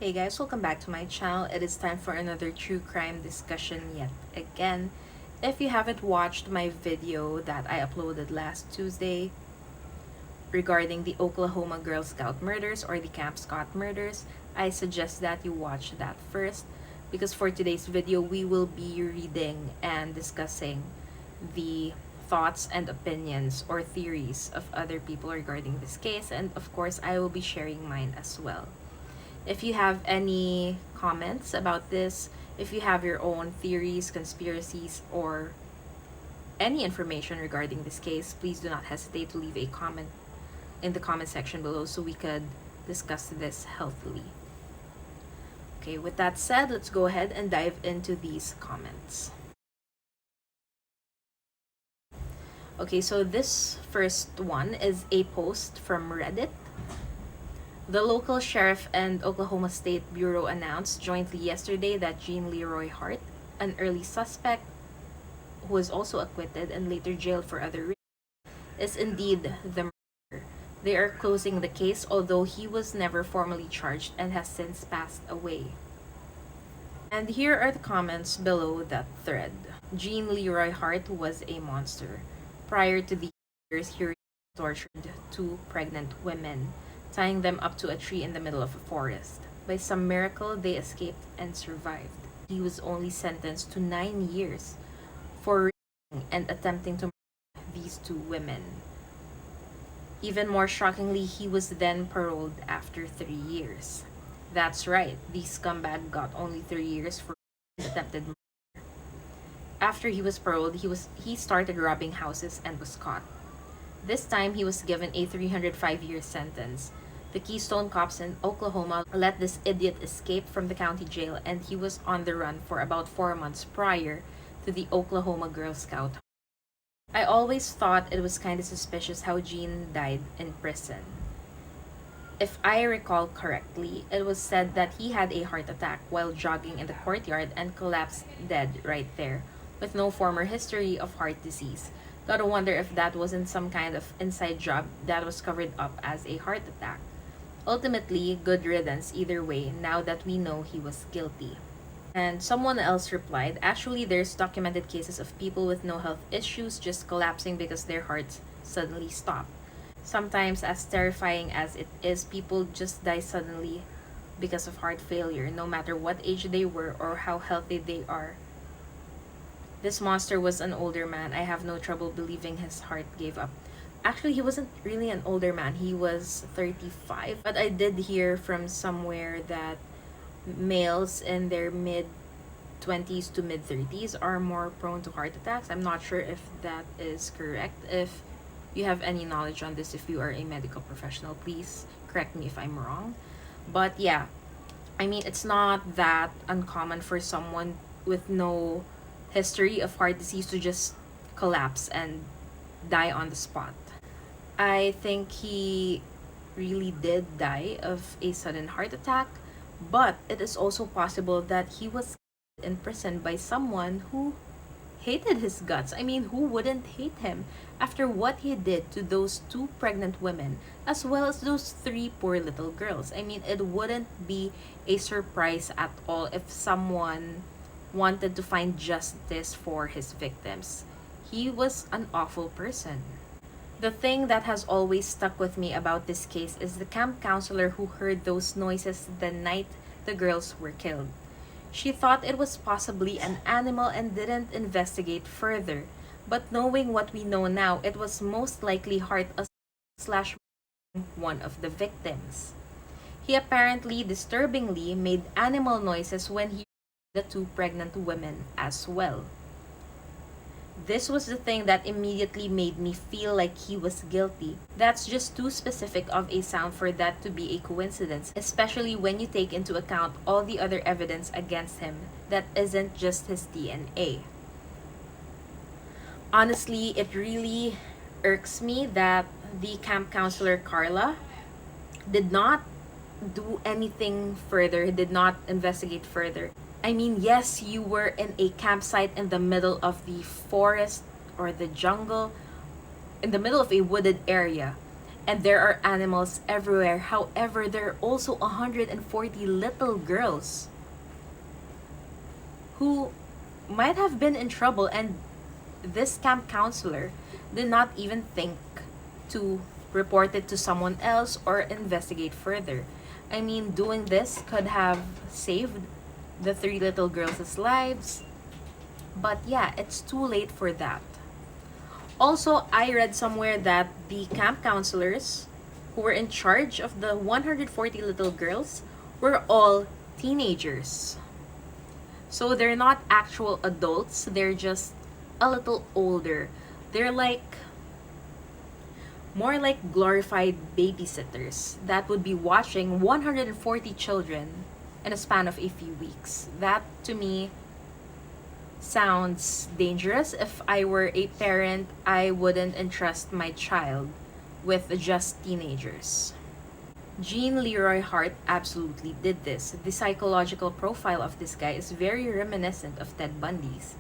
Hey guys, welcome back to my channel. It is time for another true crime discussion yet again. If you haven't watched my video that I uploaded last Tuesday regarding the Oklahoma Girl Scout murders or the Camp Scott murders, I suggest that you watch that first because for today's video we will be reading and discussing the thoughts and opinions or theories of other people regarding this case, and of course I will be sharing mine as well. If you have any comments about this, if you have your own theories, conspiracies, or any information regarding this case, please do not hesitate to leave a comment in the comment section below so we could discuss this healthily. Okay, with that said, let's go ahead and dive into these comments. Okay, so this first one is a post from Reddit. The local sheriff and Oklahoma State Bureau announced jointly yesterday that Jean Leroy Hart, an early suspect who was also acquitted and later jailed for other reasons, is indeed the murderer. They are closing the case, although he was never formally charged and has since passed away. And here are the comments below that thread. Jean Leroy Hart was a monster. Prior to the years, he tortured two pregnant women, tying them up to a tree in the middle of a forest. By some miracle, they escaped and survived. He was only sentenced to 9 years for raping and attempting to murder these two women. Even more shockingly, he was then paroled after 3 years. That's right, the scumbag got only 3 years for attempted murder. After he was paroled, he started robbing houses and was caught. This time, he was given a 305-year sentence. The Keystone Cops in Oklahoma let this idiot escape from the county jail, and he was on the run for about 4 months prior to the Oklahoma Girl Scout. I always thought it was kind of suspicious how Jean died in prison. If I recall correctly, it was said that he had a heart attack while jogging in the courtyard and collapsed dead right there, with no former history of heart disease. Gotta wonder if that wasn't some kind of inside job that was covered up as a heart attack. Ultimately, good riddance either way now that we know he was guilty. And someone else replied, actually there's documented cases of people with no health issues just collapsing because their hearts suddenly stop. Sometimes, as terrifying as it is, people just die suddenly because of heart failure, no matter what age they were or how healthy they are. This monster was an older man. I have no trouble believing his heart gave up. Actually, he wasn't really an older man. He was 35. But I did hear from somewhere that males in their mid-20s to mid-30s are more prone to heart attacks. I'm not sure if that is correct. If you have any knowledge on this, if you are a medical professional, please correct me if I'm wrong. But yeah, I mean, it's not that uncommon for someone with no history of heart disease to just collapse and die on the spot. I think he really did die of a sudden heart attack, but it is also possible that he was in prison by someone who hated his guts. I mean, who wouldn't hate him after what he did to those two pregnant women as well as those three poor little girls? I mean, it wouldn't be a surprise at all if someone wanted to find justice for his victims. He was an awful person. The thing that has always stuck with me about this case is the camp counselor who heard those noises the night the girls were killed. She thought it was possibly an animal and didn't investigate further. But knowing what we know now, it was most likely Hart slash one of the victims. He apparently disturbingly made animal noises when he the two pregnant women as well. This was the thing that immediately made me feel like he was guilty. That's just too specific of a sound for that to be a coincidence, especially when you take into account all the other evidence against him that isn't just his DNA. Honestly, it really irks me that the camp counselor Carla did not do anything further, did not investigate further. I mean, yes, you were in a campsite in the middle of the forest or the jungle, in the middle of a wooded area, And there are animals everywhere. However, there are also 140 little girls who might have been in trouble, and this camp counselor did not even think to report it to someone else or investigate further. I mean, doing this could have saved the three little girls' lives, but yeah, it's too late for that. Also, I read somewhere that the camp counselors who were in charge of the 140 little girls were all teenagers. So they're not actual adults, they're just a little older. They're like more like glorified babysitters that would be watching 140 children in a span of a few weeks. That to me sounds dangerous. If I were a parent, I wouldn't entrust my child with just teenagers. Jean Leroy Hart absolutely did this. The psychological profile of this guy is very reminiscent of Ted Bundy's.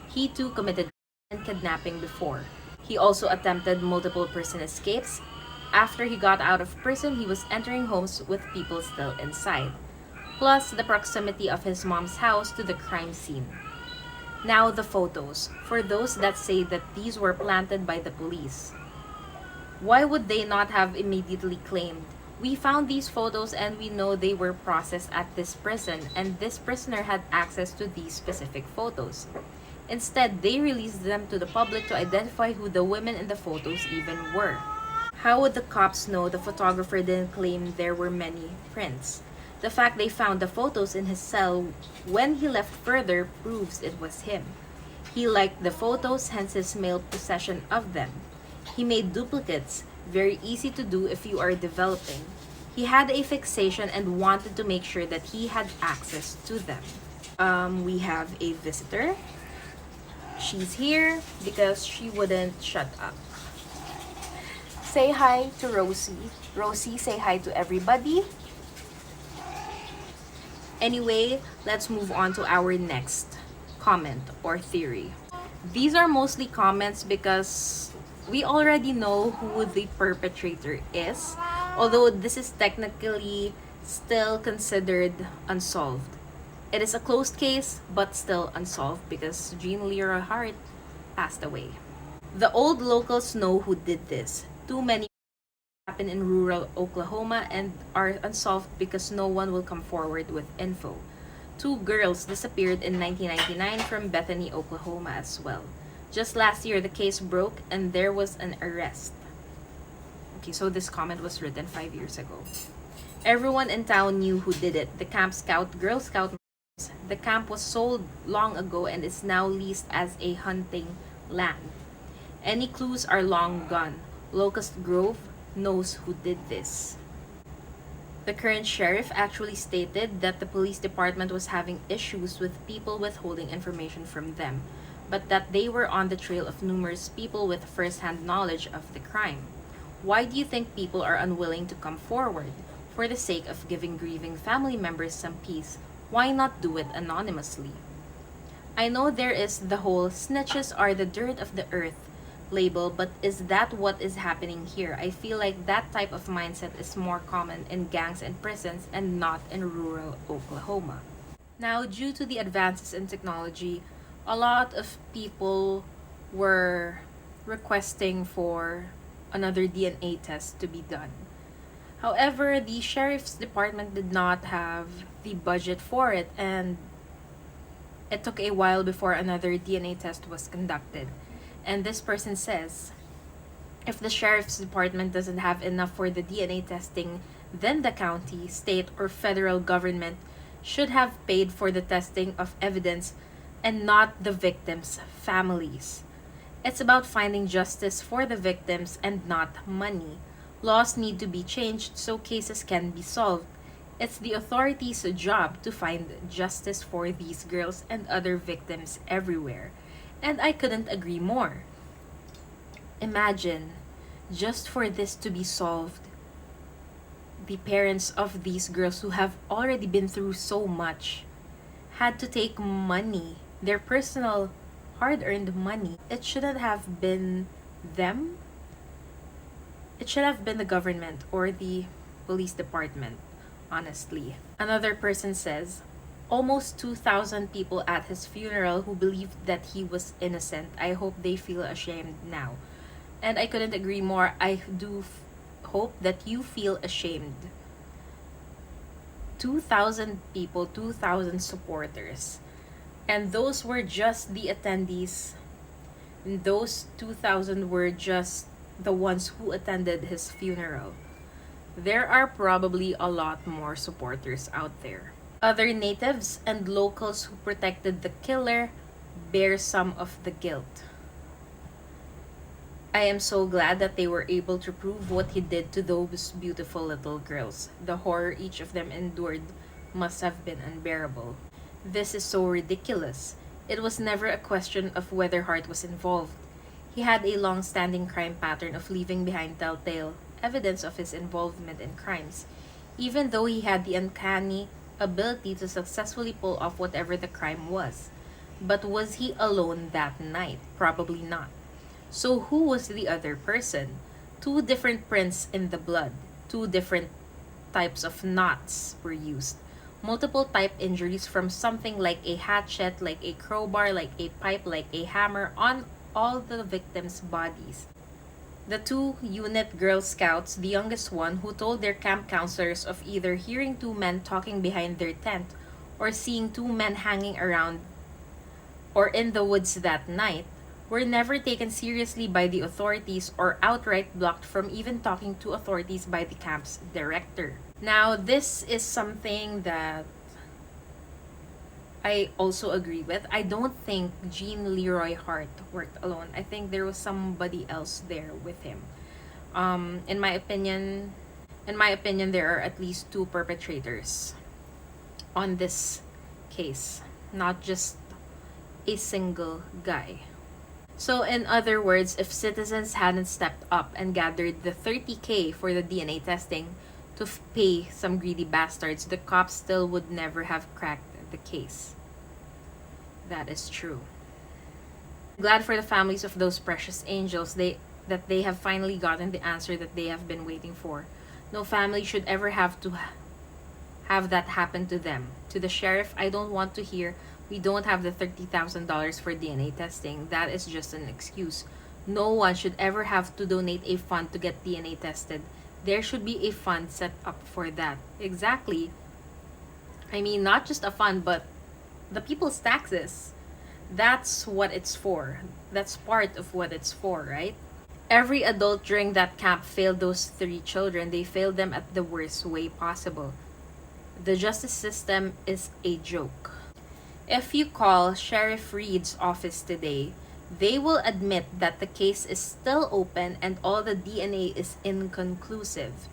He too committed and kidnapping before. He also attempted multiple prison escapes. After he got out of prison, he was entering homes with people still inside. Plus, the proximity of his mom's house to the crime scene. Now, the photos. For those that say that these were planted by the police, why would they not have immediately claimed, "We found these photos and we know they were processed at this prison, and this prisoner had access to these specific photos"? Instead, they released them to the public to identify who the women in the photos even were. How would the cops know the photographer didn't claim there were many prints? The fact they found the photos in his cell when he left further proves it was him. He liked the photos, hence his male possession of them. He made duplicates, very easy to do if you are developing. He had a fixation and wanted to make sure that he had access to them. We have a visitor. She's here because she wouldn't shut up. Say hi to Rosie. Rosie, say hi to everybody. Anyway, let's move on to our next comment or theory. These are mostly comments because we already know who the perpetrator is, although this is technically still considered unsolved. It is a closed case, but still unsolved because Jean Leroy Hart passed away. The old locals know who did this. Too many happen in rural Oklahoma and are unsolved because no one will come forward with info. Two girls disappeared in 1999 from Bethany, Oklahoma as well. Just last year, the case broke and there was an arrest. Okay, so this comment was written 5 years ago. Everyone in town knew who did it. The Camp Scout, Girl Scout. The camp was sold long ago and is now leased as a hunting land. Any clues are long gone. Locust Grove knows who did this. The current sheriff actually stated that the police department was having issues with people withholding information from them, but that they were on the trail of numerous people with first-hand knowledge of the crime. Why do you think people are unwilling to come forward? For the sake of giving grieving family members some peace, why not do it anonymously? I know there is the whole "snitches are the dirt of the earth" label, but is that what is happening here? I feel like that type of mindset is more common in gangs and prisons and not in rural Oklahoma. Now, due to the advances in technology, a lot of people were requesting for another DNA test to be done. However, the sheriff's department did not have the budget for it, and it took a while before another DNA test was conducted. And this person says, if the sheriff's department doesn't have enough for the DNA testing, then the county, state, or federal government should have paid for the testing of evidence and not the victims' families. It's about finding justice for the victims and not money. Laws need to be changed so cases can be solved. It's the authorities' job to find justice for these girls and other victims everywhere. And I couldn't agree more. Imagine, just for this to be solved, the parents of these girls who have already been through so much had to take money, their personal hard-earned money. It shouldn't have been them It should have been the government or the police department, honestly. Another person says, almost 2,000 people at his funeral who believed that he was innocent. I hope they feel ashamed now. And I couldn't agree more. I do hope that you feel ashamed. 2,000 people, 2,000 supporters. And those were just the attendees. And those 2,000 were just the ones who attended his funeral. There are probably a lot more supporters out there. Other natives and locals who protected the killer bear some of the guilt. I am so glad that they were able to prove what he did to those beautiful little girls. The horror each of them endured must have been unbearable. This is so ridiculous. It was never a question of whether Hart was involved. He had a long-standing crime pattern of leaving behind telltale evidence of his involvement in crimes, even though he had the uncanny ability to successfully pull off whatever the crime was. But was he alone that night? Probably not. So who was the other person? Two different prints in the blood. Two different types of knots were used. Multiple type injuries from something like a hatchet, like a crowbar, like a pipe, like a hammer on all the victims' bodies. The two unit Girl Scouts, the youngest one, who told their camp counselors of either hearing two men talking behind their tent or seeing two men hanging around or in the woods that night, were never taken seriously by the authorities or outright blocked from even talking to authorities by the camp's director. Now, this is something that I also agree with. I don't think Jean Leroy Hart worked alone. I think there was somebody else there with him. In my opinion, there are at least two perpetrators on this case, not just a single guy. So, in other words, if citizens hadn't stepped up and gathered the 30K for the DNA testing to pay some greedy bastards, the cops still would never have cracked the case. That is true. Glad for the families of those precious angels that they have finally gotten the answer that they have been waiting for. No family should ever have to have that happen to them. To the sheriff, I don't want to hear, we don't have the $30,000 for DNA testing. That is just an excuse. No one should ever have to donate a fund to get DNA tested. There should be a fund set up for that. Exactly. I mean, not just a fund, but the people's taxes. That's what it's for. That's part of what it's for, right? Every adult during that camp failed those three children. They failed them at the worst way possible. The justice system is a joke. If you call Sheriff Reed's office today, they will admit that the case is still open and all the DNA is inconclusive.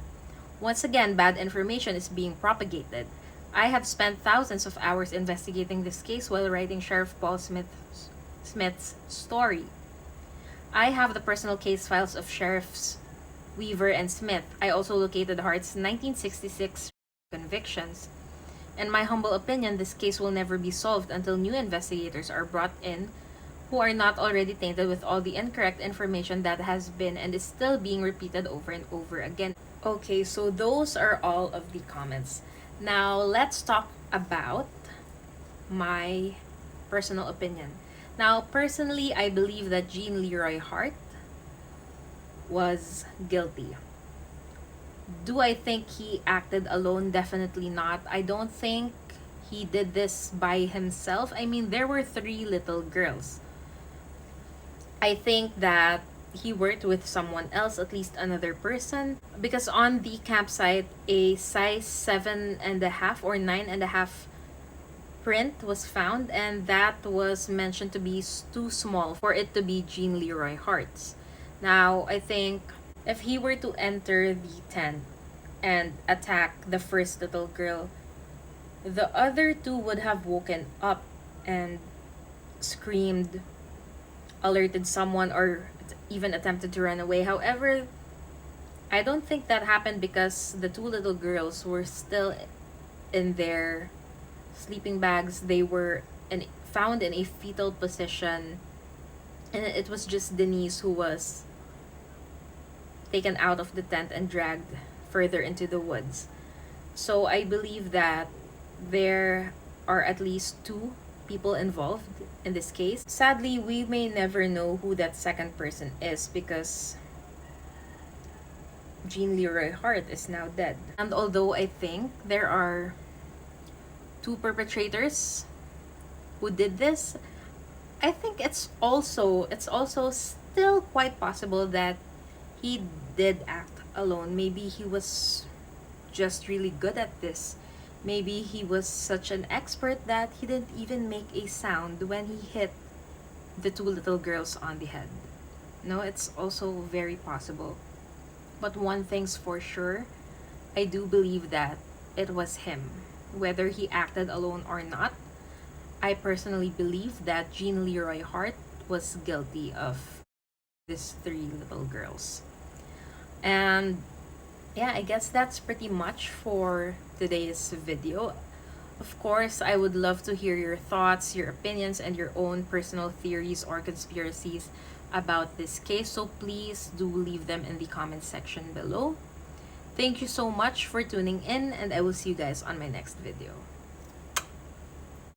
Once again, bad information is being propagated. I have spent thousands of hours investigating this case while writing Sheriff Paul Smith's story. I have the personal case files of Sheriffs Weaver and Smith. I also located Hart's 1966 convictions. In my humble opinion, this case will never be solved until new investigators are brought in who are not already tainted with all the incorrect information that has been and is still being repeated over and over again. Okay, so those are all of the comments. Now, let's talk about my personal opinion. Now, personally, I believe that Jean Leroy Hart was guilty. Do I think he acted alone? Definitely not. I don't think he did this by himself. I mean, there were three little girls. I think that he worked with someone else, at least another person, because on the campsite, a size 7.5 or 9.5 print was found, and that was mentioned to be too small for it to be Jean Leroy Hart's. Now, I think if he were to enter the tent and attack the first little girl, the other two would have woken up and screamed, alerted someone, or even attempted to run away. However, I don't think that happened because the two little girls were still in their sleeping bags. They were found in a fetal position, and it was just Denise who was taken out of the tent and dragged further into the woods. So I believe that there are at least two people involved in this case. Sadly, we may never know who that second person is because Jean Leroy Hart is now dead. And although I think there are two perpetrators who did this, I think it's also still quite possible that he did act alone. Maybe he was just really good at this. Maybe he was such an expert that he didn't even make a sound when he hit the two little girls on the head. No, it's also very possible. But one thing's for sure, I do believe that it was him. Whether he acted alone or not, I personally believe that Jean Leroy Hart was guilty of these three little girls. And yeah, I guess that's pretty much for today's video. Of course, I would love to hear your thoughts, your opinions, and your own personal theories or conspiracies about this case. So please do leave them in the comment section below. Thank you so much for tuning in, and I will see you guys on my next video.